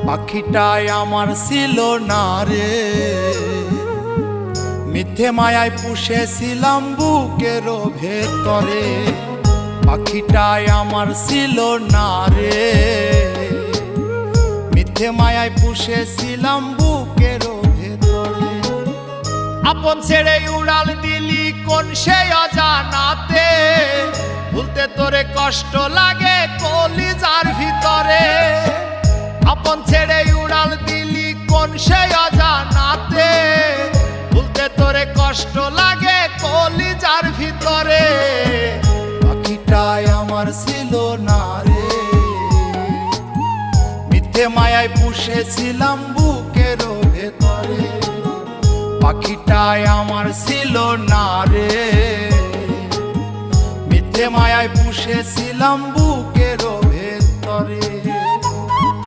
পাখিটাই আমার ছিল না রে, মিথ্যে মায়ায় পুষেছিলাম বুকের ভেতরে। পাখিটাই আমার ছিল না রে, মিথ্যে মায়ায় পুষেছিলাম বুকের ভেতরে। আপন ছেড়ে উড়াল দিলি কোন সে অজানাতে, ভুলতে তোরে কষ্ট লাগে কলিজার ভিতরে। আপন ছেড়ে উড়াল দিলি কোন সে অজানাতে, ভুলতে তোরে কষ্ট লাগে কলিজার ভিতরে। পাখিটাই আমার ছিল না রে, মিথ্যে মায়ায় পুষেছিলাম বুকের ভেতরে। পাখিটাই আমার ছিল না রে, মিথ্যে মায়ায় পুষেছিলাম বুকের